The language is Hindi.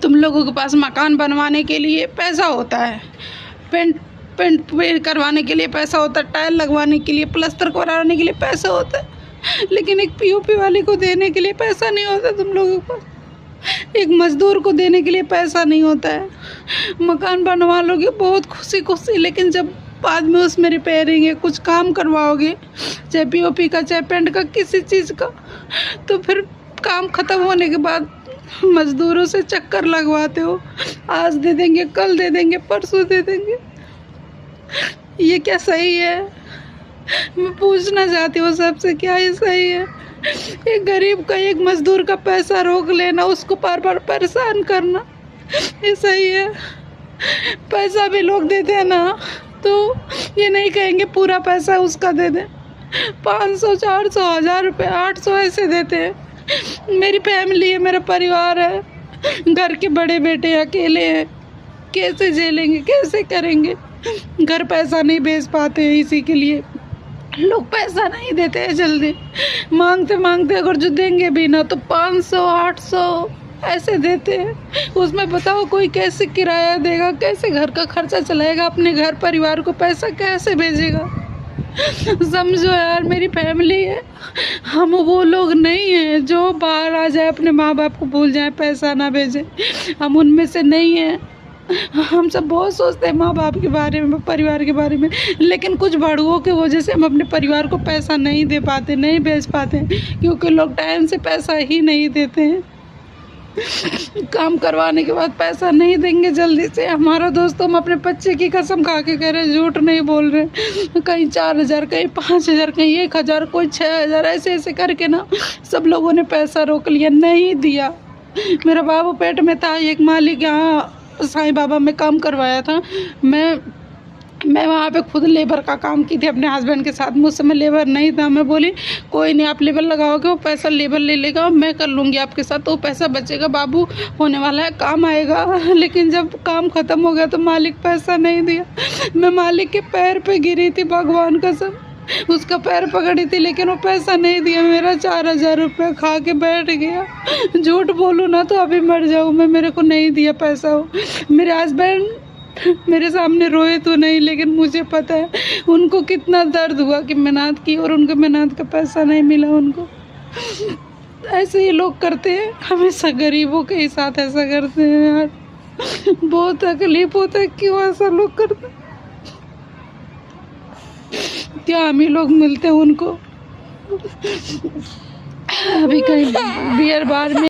तुम लोगों के पास मकान बनवाने के लिए पैसा होता है, पेंट करवाने के लिए पैसा होता है, टाइल लगवाने के लिए, प्लास्टर कराने के लिए पैसा होता है, लेकिन एक पीओपी वाले को देने के लिए पैसा नहीं होता तुम लोगों को। एक मज़दूर को देने के लिए पैसा नहीं होता है। मकान बनवा लोगे बहुत खुशी खुशी, लेकिन जब बाद में उसमें रिपेयरिंग है, कुछ काम करवाओगे, चाहे पीओपी का चाहे पेंट का किसी चीज़ का, तो फिर काम ख़त्म होने के बाद मज़दूरों से चक्कर लगवाते हो। आज दे देंगे, कल दे देंगे, परसों दे देंगे। ये क्या सही है? मैं पूछना चाहती हूँ सबसे, क्या ये सही है? एक गरीब का, एक मज़दूर का पैसा रोक लेना, उसको बार बार परेशान करना, ये सही है? पैसा भी लोग देते हैं ना, तो ये नहीं कहेंगे पूरा पैसा उसका दे दें। 500, 400, 1000 रुपये, 800 ऐसे देते हैं। मेरी फैमिली है, मेरा परिवार है, घर के बड़े बेटे अकेले हैं, कैसे झेलेंगे, कैसे करेंगे? घर पैसा नहीं भेज पाते हैं, इसी के लिए लोग पैसा नहीं देते हैं जल्दी। मांगते मांगते अगर जो देंगे भी ना तो 500, 800 ऐसे देते हैं। उसमें बताओ कोई कैसे किराया देगा, कैसे घर का खर्चा चलाएगा, अपने घर परिवार को पैसा कैसे भेजेगा? समझो यार, मेरी फैमिली है, हम वो लोग नहीं हैं जो बाहर आ जाए, अपने माँ बाप को भूल जाए, पैसा ना भेजें। हम उनमें से नहीं हैं। हम सब बहुत सोचते हैं माँ बाप के बारे में, परिवार के बारे में, लेकिन कुछ भड़ुओं की वजह से हम अपने परिवार को पैसा नहीं दे पाते, नहीं भेज पाते, क्योंकि लोग टाइम से पैसा ही नहीं देते हैं। काम करवाने के बाद पैसा नहीं देंगे जल्दी से। हमारा दोस्त, हम अपने बच्चे की कसम खा के कह रहे हैं, झूठ नहीं बोल रहे, कहीं 4000, कहीं 5000, कहीं 1000, कोई 6000, ऐसे ऐसे करके ना सब लोगों ने पैसा रोक लिया, नहीं दिया। मेरा बाबू पेट में था, एक मालिक यहाँ साईं बाबा में काम करवाया था। मैं वहाँ पे खुद लेबर का काम की थी अपने हस्बैंड के साथ। मुझ समय लेबर नहीं था। मैं बोली कोई नहीं, आप लेबर लगाओगे, वो पैसा लेबर ले लेगा, मैं कर लूँगी आपके साथ, तो पैसा बचेगा, बाबू होने वाला है, काम आएगा। लेकिन जब काम ख़त्म हो गया तो मालिक पैसा नहीं दिया। मैं मालिक के पैर पे गिरी थी, भगवान कसम, उसका पैर पकड़ी थी, लेकिन वो पैसा नहीं दिया। मेरा 4000 रुपये खा के बैठ गया। झूठ बोलूँ ना तो अभी मर जाऊँ मैं, मेरे को नहीं दिया पैसा। वो मेरे हस्बैंड मेरे सामने रोए तो नहीं, लेकिन मुझे पता है उनको कितना दर्द हुआ कि मेहनत की और उनको मेहनत का पैसा नहीं मिला उनको। ऐसे ही लोग करते हैं, हमेशा गरीबों के ही साथ ऐसा करते हैं यार। बहुत तकलीफ होता है, क्यों ऐसा लोग करते हैं? क्या हम ही लोग मिलते हैं उनको? अभी कहीं बियर बार में